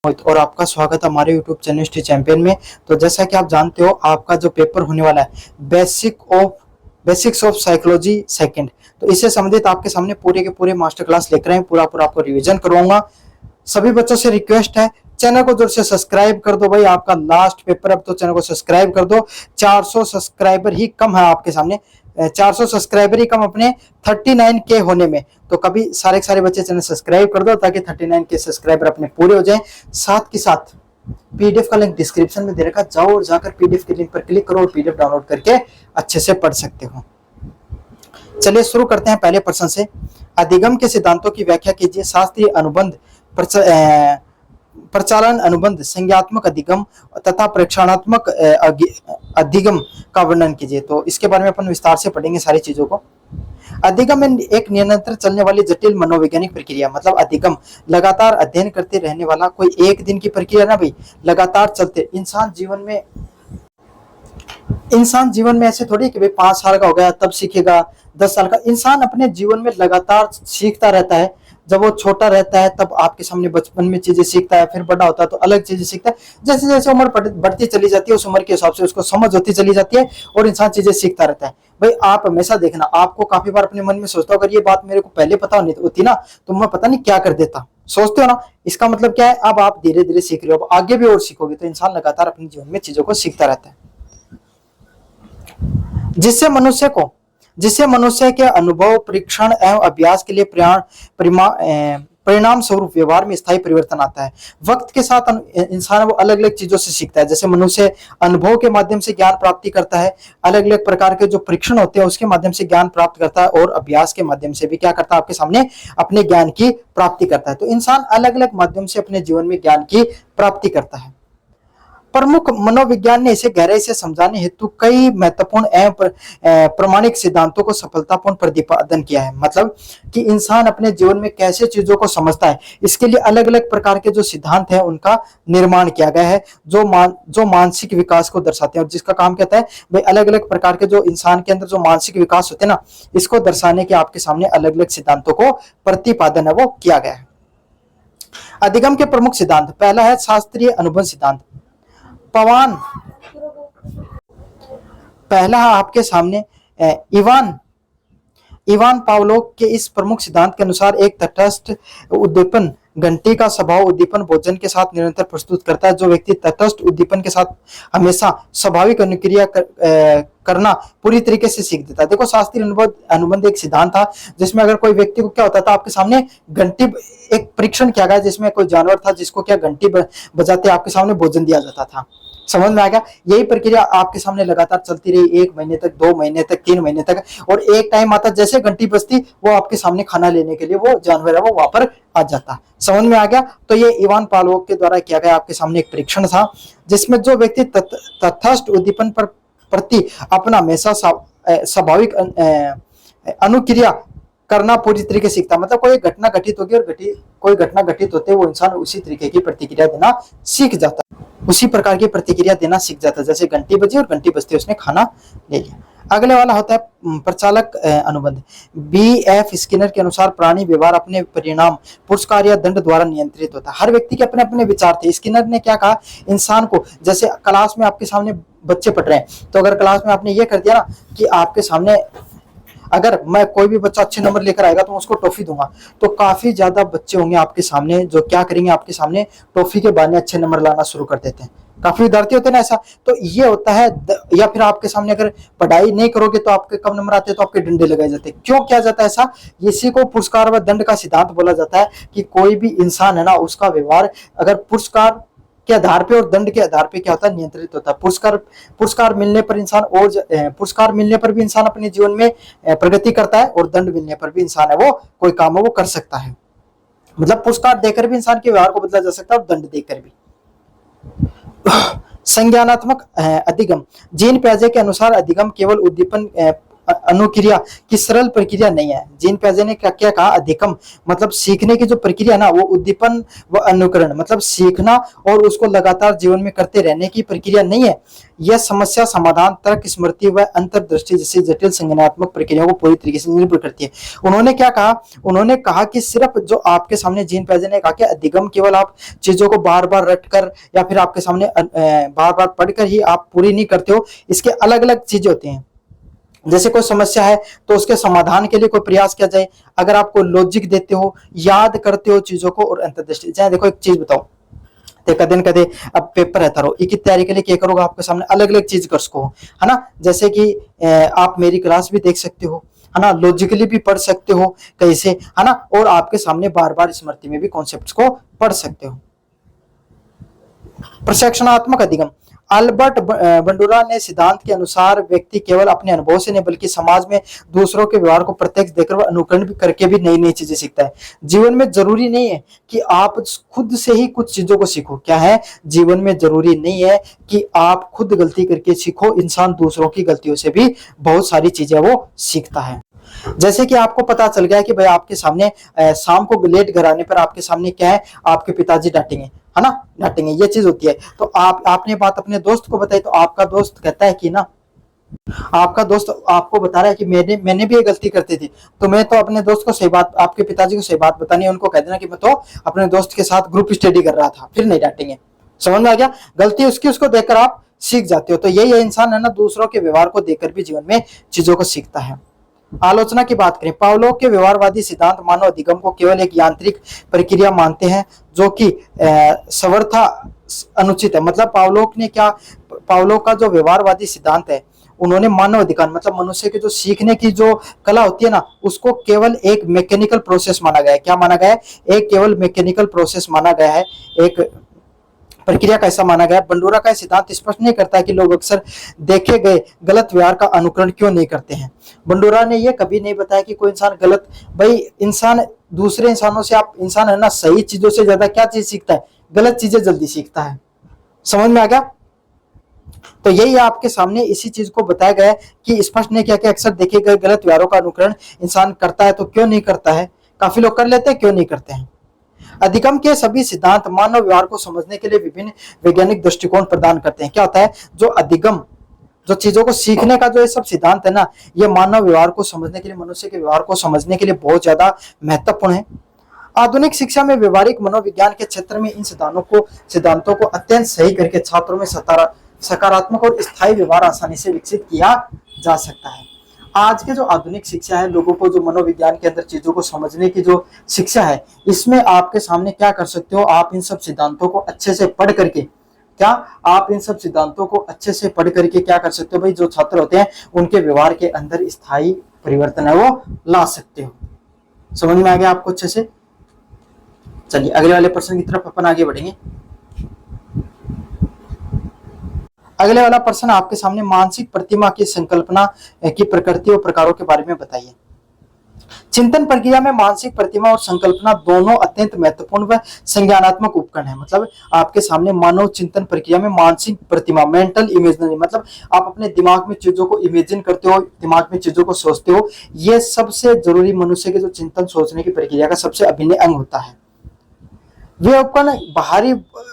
और आपका स्वागत है हमारे YouTube चैनल हिस्ट्री चैंपियन में। तो जैसा कि आप जानते हो, आपका जो पेपर होने वाला है बेसिक्स ऑफ साइकोलॉजी सेकंड, तो इससे संबंधित आपके सामने पूरे के पूरे मास्टर क्लास लेकर आए, पूरा आपको रिवीजन करवाऊंगा। सभी बच्चों से रिक्वेस्ट है, चैनल को जोर से सब्सक्राइब कर दो भाई, आपका लास्ट पेपर अब तो चैनल को सब्सक्राइब कर दो। 400 सब्सक्राइबर ही कम है आपके सामने, 400 सब्सक्राइबर ही कम अपने 39K होने में। तो कभी सारे बच्चे चैनल सब्सक्राइब कर दो ताकि 39K सब्सक्राइबर अपने पूरे हो जाएं। साथ के साथ पीडीएफ का लिंक डिस्क्रिप्शन में दे रखा, जाओ और जाकर पीडीएफ के लिंक पर क्लिक करो और पीडीएफ डाउनलोड करके अच्छे से पढ़ सकते हो। चलिए शुरू करते हैं पहले प्रश्न से। अधिगम के सिद्धांतों की व्याख्या कीजिए। शास्त्रीय अनुबंध, प्रचालन अनुबंध, संज्ञात्मक अधिगम तथा प्रेक्षणात्मक अधिगम का वर्णन कीजिए। तो इसके बारे में अपन विस्तार से पढ़ेंगे सारी चीजों को। अधिगम एक निरंतर चलने वाली जटिल मनोवैज्ञानिक प्रक्रिया, मतलब अधिगम लगातार अध्ययन करते रहने वाला कोई एक दिन की प्रक्रिया ना भाई, लगातार चलते। इंसान जीवन में ऐसे थोड़ी कि भाई 5 साल का हो गया तब सीखेगा, 10 साल का। इंसान अपने जीवन में लगातार सीखता रहता है। जब वो छोटा रहता है तब आपके सामने बचपन में चीजें सीखता है, फिर बड़ा होता है तो अलग चीजें सीखता है। जैसे जैसे उम्र बढ़ती चली जाती है, उस उम्र के हिसाब से उसको समझ होती चली जाती है और इंसान चीजें सीखता रहता है। भाई आप हमेशा देखना, आपको काफी बार अपने मन में सोचता हो, अगर ये बात मेरे को पहले पता नहीं होती ना तो मैं पता नहीं क्या कर देता, सोचते हो ना। इसका मतलब क्या है, अब आप धीरे धीरे सीख रहे हो, अब आगे भी और सीखोगे। तो इंसान लगातार अपने जीवन में चीजों को सीखता रहता है। जिससे मनुष्य के अनुभव, परीक्षण एवं अभ्यास के लिए परिणाम स्वरूप व्यवहार में स्थायी परिवर्तन आता है। वक्त के साथ इंसान वो अलग अलग चीजों से सीखता है। जैसे मनुष्य अनुभव के माध्यम से ज्ञान प्राप्ति करता है, अलग अलग प्रकार के जो परीक्षण होते हैं उसके माध्यम से ज्ञान प्राप्त करता है, और अभ्यास के माध्यम से भी क्या करता है, आपके सामने अपने ज्ञान की प्राप्ति करता है। तो इंसान अलग अलग माध्यम से अपने जीवन में ज्ञान की प्राप्ति करता है। प्रमुख मनोविज्ञान ने इसे गहराई से समझाने हेतु कई महत्वपूर्ण एवं प्रमाणिक सिद्धांतों को सफलतापूर्ण प्रतिपादन किया है। मतलब कि इंसान अपने जीवन में कैसे चीजों को समझता है, इसके लिए अलग अलग प्रकार के जो सिद्धांत हैं उनका निर्माण किया गया है, जो मानसिक विकास को दर्शाते हैं। और जिसका काम कहता है भाई, अलग अलग प्रकार के जो इंसान के अंदर जो मानसिक विकास होते हैं ना, इसको दर्शाने के आपके सामने अलग अलग सिद्धांतों को प्रतिपादन है वो किया गया है। अधिगम के प्रमुख सिद्धांत, पहला है शास्त्रीय अनुबंध सिद्धांत। पहला है आपके सामने इवान पावलोव के इस प्रमुख सिद्धांत के अनुसार एक तटस्थ उद्दीपन घंटी का स्वभाव उद्दीपन भोजन के साथ निरंतर प्रस्तुत करता है। जो व्यक्ति तटस्थ उद्दीपन के साथ हमेशा स्वाभाविक अनुक्रिया करना पूरी तरीके से सीख देता है। देखो, शास्त्रीय अनुबंध एक सिद्धांत था जिसमें अगर कोई व्यक्ति को क्या होता था, आपके सामने घंटी, एक परीक्षण किया गया जिसमें कोई जानवर था जिसको क्या घंटी बजाते आपके सामने भोजन दिया जाता था। समझ में आ गया? यही प्रक्रिया आपके सामने लगातार चलती रही, 1 महीने तक, 2 महीने तक, 3 महीने तक, और एक टाइम आता जैसे घंटी बजती वो आपके सामने खाना लेने के लिए वो जानवर है वो वहां पर आ जाता। समझ में आ गया? तो ये इवान पावलोव के द्वारा किया गया आपके सामने एक परीक्षण था जिसमें जो व्यक्ति तटस्थ उद्दीपन पर प्रति अपना हमेशा स्वाभाविक अनुक्रिया करना पूरी तरीके सीखता। मतलब कोई घटना घटित होगी और कोई घटना घटित होते वो इंसान उसी तरीके की प्रतिक्रिया देना सीख जाता, उसी प्रकार की प्रतिक्रिया देना सीख जाता। जैसे घंटी बजी और घंटी बजते उसने खाना ले लिया। अगले वाला होता है प्रचालक अनुबंध। BF स्किनर के अनुसार प्राणी व्यवहार अपने परिणाम, पुरस्कार या दंड द्वारा नियंत्रित होता है। हर व्यक्ति के अपने अपने विचार थे। स्किनर ने क्या कहा, इंसान को, जैसे क्लास में आपके सामने बच्चे पढ़ रहे हैं, तो अगर क्लास में आपने ये कर दिया ना कि आपके सामने अगर मैं कोई भी बच्चा अच्छे नंबर लेकर आएगा तो उसको टॉफी दूंगा, तो काफी ज्यादा बच्चे होंगे आपके सामने जो क्या करेंगे, आपके सामने टॉफी के बहाने अच्छे नंबर लाना शुरू कर देते हैं। काफी विद्यार्थी होते हैं ना ऐसा। तो ये होता है। या फिर आपके सामने अगर पढ़ाई नहीं करोगे तो आपके कम नंबर आते हैं तो आपके डंडे लगाए जाते हैं। क्यों किया जाता है ऐसा? इसी को पुरस्कार व दंड का सिद्धांत बोला जाता है कि कोई भी इंसान है ना, उसका व्यवहार अगर पुरस्कार के आधार पे और दंड के आधार पे क्या होता है, नियंत्रित होता है। पुरस्कार मिलने पर इंसान और पुरस्कार मिलने पर भी इंसान अपने जीवन में प्रगति करता है, और दंड मिलने पर भी इंसान है वो कोई काम है वो कर सकता है। मतलब पुरस्कार देकर भी इंसान के व्यवहार को बदला जा सकता है और दंड देकर भी। संज्ञानात्मक अधिगम। जीन पियाजे के अनुसार अधिगम केवल अनुक्रिया की सरल प्रक्रिया नहीं है। जीन पियाजे ने क्या क्या कहा, अधिगम मतलब सीखने की जो प्रक्रिया ना, वो उद्दीपन व अनुकरण मतलब सीखना और उसको लगातार जीवन में करते रहने की प्रक्रिया नहीं है। यह समस्या समाधान, तर्क, स्मृति व अंतर्दृष्टि जैसी जटिल संज्ञानात्मक प्रक्रियाओं को पूरी तरीके से निर्भर करती है। उन्होंने क्या कहा, उन्होंने कहा कि सिर्फ जो आपके सामने जीन पियाजे ने कहा कि अधिगम केवल आप चीजों को बार बार रटकर या फिर आपके सामने बार बार पढ़कर ही आप पूरी नहीं करते हो। इसके अलग अलग चीजें होती हैं। जैसे कोई समस्या है तो उसके समाधान के लिए कोई प्रयास किया जाए, अगर आपको लॉजिक देते हो, याद करते हो चीजों को, और अंतर्दृष्टि। चाहे देखो एक चीज बताओ, कदे कदे अब पेपर रहता रहो, एक तैयारी के लिए क्या करोगे, आपके सामने अलग अलग चीज कर सको, है ना। जैसे कि आप मेरी क्लास भी देख सकते हो, है ना, लॉजिकली भी पढ़ सकते हो कैसे, है ना, और आपके सामने बार बार स्मृति में भी कॉन्सेप्ट्स को पढ़ सकते हो। प्रशिक्षणात्मक अधिगम, अल्बर्ट बंडूरा ने सिद्धांत के अनुसार व्यक्ति केवल अपने अनुभव से नहीं बल्कि समाज में दूसरों के व्यवहार को प्रत्यक्ष देखकर व अनुकरण भी करके भी नई नई चीजें सीखता है। जीवन में जरूरी नहीं है कि आप खुद से ही कुछ चीजों को सीखो। क्या है, जीवन में जरूरी नहीं है कि आप खुद गलती करके सीखो, इंसान दूसरों की गलतियों से भी बहुत सारी चीजें वो सीखता है। जैसे कि आपको पता चल गया कि भाई आपके सामने शाम को लेट घर आने पर आपके सामने क्या है, आपके पिताजी डांटेंगे, है ना, डांटेंगे, ये चीज होती है। तो आपने बात अपने दोस्त को बताई, तो आपका दोस्त कहता है कि ना, आपका दोस्त आपको बता रहा है कि मैंने भी ये गलती करती थी, तो मैं तो अपने दोस्त को सही बात, आपके पिताजी को सही बात बतानी है, उनको कह देना कि मैं तो अपने दोस्त के साथ ग्रुप स्टडी कर रहा था, फिर नहीं डांटेंगे। समझ में आ गया, गलती उसकी उसको देखकर आप सीख जाते हो। तो यही इंसान है ना, दूसरों के व्यवहार को देखकर भी जीवन में चीजों को सीखता है। आलोचना की बात करें, पावलोव के व्यवहारवादी सिद्धांत मानव अधिगम को केवल एक यांत्रिक प्रक्रिया मानते हैं जो कि सर्वथा अनुचित है। मतलब पावलोव का जो व्यवहारवादी सिद्धांत है, उन्होंने मानव अधिकार मतलब मनुष्य के जो सीखने की जो कला होती है ना, उसको केवल एक मैकेनिकल प्रोसेस माना गया है। क्या माना गया है, एक केवल मैकेनिकल प्रोसेस माना गया है, एक प्रक्रिया का ऐसा माना गया। बंडूरा का सिद्धांत स्पष्ट नहीं करता कि लोग अक्सर देखे गए गलत व्यवहार का अनुकरण क्यों नहीं करते हैं। बंडूरा ने यह कभी नहीं बताया कि कोई इंसान गलत, भाई इंसान दूसरे इंसानों से, आप इंसान है ना, सही चीजों से ज्यादा क्या चीज सीखता है, गलत चीजें जल्दी सीखता है। समझ में आ गया। तो यही आपके सामने इसी चीज को बताया गया है कि स्पष्ट नहीं किया कि अक्सर देखे गए गलत व्यवहारों का अनुकरण इंसान करता है तो क्यों नहीं करता है, काफी लोग कर लेते हैं, क्यों नहीं करते हैं। अधिगम के सभी सिद्धांत मानव व्यवहार को समझने के लिए विभिन्न वैज्ञानिक दृष्टिकोण प्रदान करते हैं। क्या होता है, जो अधिगम, जो चीजों को सीखने का जो ये सब सिद्धांत है ना, ये मानव व्यवहार को समझने के लिए, मनुष्य के व्यवहार को समझने के लिए बहुत ज्यादा महत्वपूर्ण है। आधुनिक शिक्षा में व्यवहारिक मनोविज्ञान के क्षेत्र में इन सिद्धांतों को अत्यंत सही करके छात्रों में सकारात्मक और स्थायी व्यवहार आसानी से विकसित किया जा सकता है। आज के जो आधुनिक शिक्षा है, लोगों को जो मनोविज्ञान के अंदर चीजों को समझने की जो शिक्षा है, इसमें आपके सामने क्या कर सकते हो, आप इन सब सिद्धांतों को अच्छे से पढ़ करके, क्या आप इन सब सिद्धांतों को अच्छे से पढ़ करके क्या कर सकते हो, भाई जो छात्र होते हैं उनके व्यवहार के अंदर स्थायी परिवर्तन है वो ला सकते हो। समझ में आ गया आपको अच्छे से। चलिए अगले वाले प्रश्न की तरफ अपन आगे बढ़ेंगे। अगले वाला प्रश्न आपके सामने, मानसिक प्रतिमा की संकल्पना की प्रकृति और प्रकारों के बारे में बताइए। चिंतन प्रक्रिया में मानसिक प्रतिमा और संकल्पना दोनों अत्यंत महत्वपूर्ण व संज्ञानात्मक उपकरण है। मतलब आपके सामने मानव चिंतन प्रक्रिया में मानसिक प्रतिमा, मेंटल इमेजिनरी, मतलब आप अपने दिमाग में चीजों को इमेजिन करते हो, दिमाग में चीजों को सोचते हो, ये सबसे जरूरी मनुष्य के जो चिंतन सोचने की प्रक्रिया का सबसे अभिन्न अंग होता है। वे उपकरण बाहरी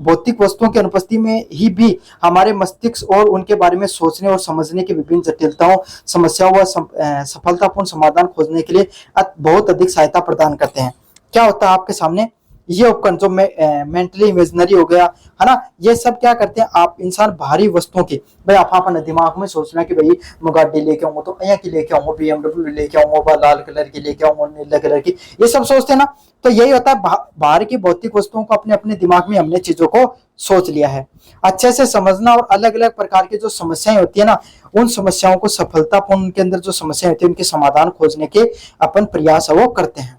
भौतिक वस्तुओं की अनुपस्थिति में ही भी हमारे मस्तिष्क और उनके बारे में सोचने और समझने की विभिन्न जटिलताओं, समस्याओं व सफलतापूर्ण समाधान खोजने के लिए बहुत अधिक सहायता प्रदान करते हैं। क्या होता है आपके सामने, ये उपकरण जो मेंटली इमेजिनरी हो गया, है ना, ये सब क्या करते हैं, आप इंसान बाहरी वस्तुओं की, भाई आप अपने दिमाग में सोचना कि भाई मैं गाड़ी लेके आऊंगा तो यहाँ की लेके आऊंगा, BMW लेके आऊंगा, लाल कलर की लेके आऊंगा, नीले कलर की, ये सब सोचते हैं ना। तो यही होता है, बाहर की भौतिक वस्तुओं को अपने अपने दिमाग में हमने चीजों को सोच लिया है। अच्छे से समझना और अलग अलग प्रकार की जो समस्याएं होती है ना, उन समस्याओं को सफलतापूर्ण, उनके अंदर जो समस्याएं होती है उनके समाधान खोजने के अपन प्रयास वो करते हैं।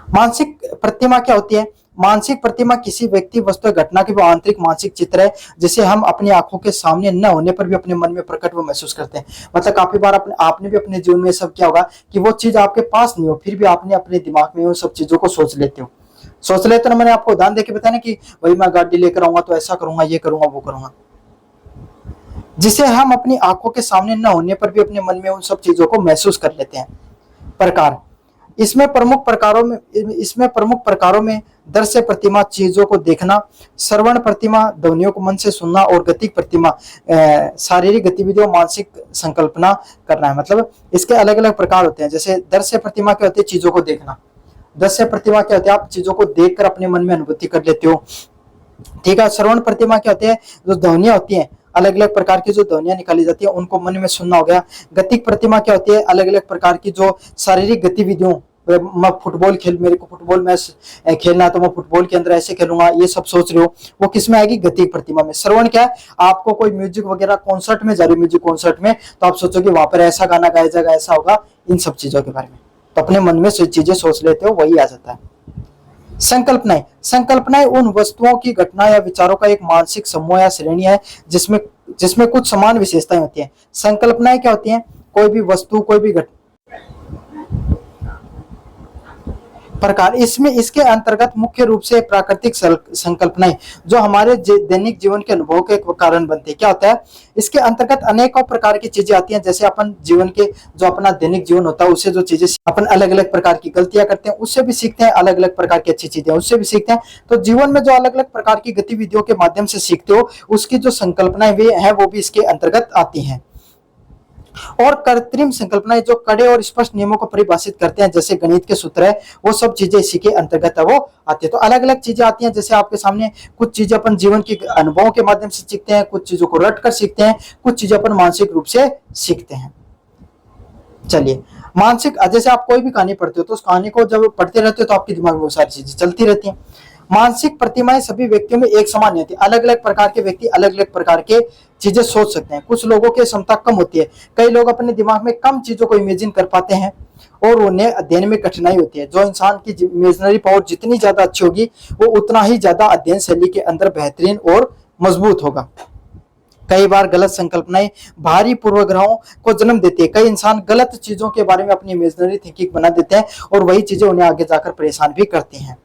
मानसिक प्रतिमा क्या होती है, मानसिक प्रतिमा किसी व्यक्ति, वस्तु, घटना की वो आंतरिक मानसिक चित्र है जिसे हम अपनी आंखों के सामने न होने पर भी अपने मन में प्रकट व महसूस करते हैं। मतलब काफी बार आपने भी अपने जीवन में सब क्या होगा कि वो चीज आपके पास नहीं हो, फिर भी आपने अपने दिमाग में उन सब चीजों को सोच लेते हो ना। मैंने आपको उदाहरण देके बताया ना कि भाई मैं गाड़ी लेकर आऊंगा तो ऐसा करूंगा, ये करूंगा, वो करूंगा। जिसे हम अपनी आंखों के सामने न होने पर भी अपने मन में उन सब चीजों को महसूस कर लेते हैं। प्रकार, इसमें प्रमुख प्रकारों में दृश्य प्रतिमा चीजों को देखना, श्रवण प्रतिमा ध्वनियों को मन से सुनना, और गतिक प्रतिमा शारीरिक गतिविधियों मानसिक संकल्पना करना है। मतलब इसके अलग अलग प्रकार होते हैं। जैसे दृश्य प्रतिमा क्या होती है? चीजों को देखना। दृश्य प्रतिमा क्या होती है? आप चीजों को देखकर अपने मन में अनुभूति कर लेते हो। ठीक है। श्रवण प्रतिमा क्या होती है? जो ध्वनियां होती हैं, अलग अलग प्रकार की जो ध्वनियां निकाली जाती है उनको मन में सुनना हो गया। गतिक प्रतिमा क्या होती है? अलग अलग प्रकार की जो शारीरिक गतिविधियों, मैं फुटबॉल मेरे को फुटबॉल मैच खेलना है तो मैं फुटबॉल के अंदर ऐसे खेलूंगा, ये सब सोच रहे हो, वो किसमें आएगी? गतिक प्रतिमा में। श्रवण क्या है? आपको कोई म्यूजिक वगैरह कॉन्सर्ट में जा रही, म्यूजिक कॉन्सर्ट में, तो आप सोचोगे वहां पर ऐसा गाना गाया जाएगा, ऐसा होगा, इन सब चीजों के बारे में तो अपने मन में चीजें सोच लेते हो, वही आ जाता है। संकल्पनाएं उन वस्तुओं की, घटना या विचारों का एक मानसिक समूह या श्रेणी है जिसमें जिसमें कुछ समान विशेषताएं होती हैं। संकल्पनाएं क्या होती हैं? कोई भी वस्तु, कोई भी घटना। प्रकार, इसमें इसके अंतर्गत मुख्य रूप से प्राकृतिक संकल्पनाएं जो हमारे दैनिक जीवन के अनुभव के कारण बनते हैं। क्या होता है? इसके अंतर्गत अनेकों प्रकार की चीजें आती हैं। जैसे अपन जीवन के, जो अपना दैनिक जीवन होता है उससे जो चीजें अपन अलग अलग प्रकार की गलतियां करते हैं उससे भी सीखते हैं, अलग अलग प्रकार की अच्छी चीजें उससे भी सीखते हैं। तो जीवन में जो अलग अलग प्रकार की गतिविधियों के माध्यम से सीखते हो उसकी जो संकल्पनाएं वे हैं वो भी इसके अंतर्गत आती हैं। और कृत्रिम संकल्पनाएं जो कड़े और स्पष्ट नियमों को परिभाषित करते हैं, जैसे गणित के सूत्र है, वो सब चीजें इसी के अंतर्गत है वो आती है। तो अलग अलग चीजें आती हैं। जैसे आपके सामने कुछ चीजें अपन जीवन के अनुभवों के माध्यम से सीखते हैं, कुछ चीजों को रट कर सीखते हैं, कुछ चीजें अपन मानसिक रूप से सीखते हैं। चलिए, मानसिक, जैसे आप कोई भी कहानी पढ़ते हो तो उस कहानी को जब पढ़ते रहते हो तो आपके दिमाग में वो सारी चीजें चलती रहती हैं। मानसिक प्रतिमाएं सभी व्यक्तियों में एक समान नहीं होती। अलग अलग प्रकार के व्यक्ति अलग अलग प्रकार के चीजें सोच सकते हैं। कुछ लोगों की क्षमता कम होती है, कई लोग अपने दिमाग में कम चीजों को इमेजिन कर पाते हैं और उन्हें अध्ययन में कठिनाई होती है। जो इंसान की इमेजिनरी पावर जितनी ज्यादा अच्छी होगी वो उतना ही ज्यादा अध्ययन शैली के अंदर बेहतरीन और मजबूत होगा। कई बार गलत संकल्पनाएं भारी पूर्वाग्रहों को जन्म देती है। कई इंसान गलत चीजों के बारे में अपनी इमेजिनरी थिंकिंग बना देते हैं और वही चीजें उन्हें आगे जाकर परेशान भी करती हैं।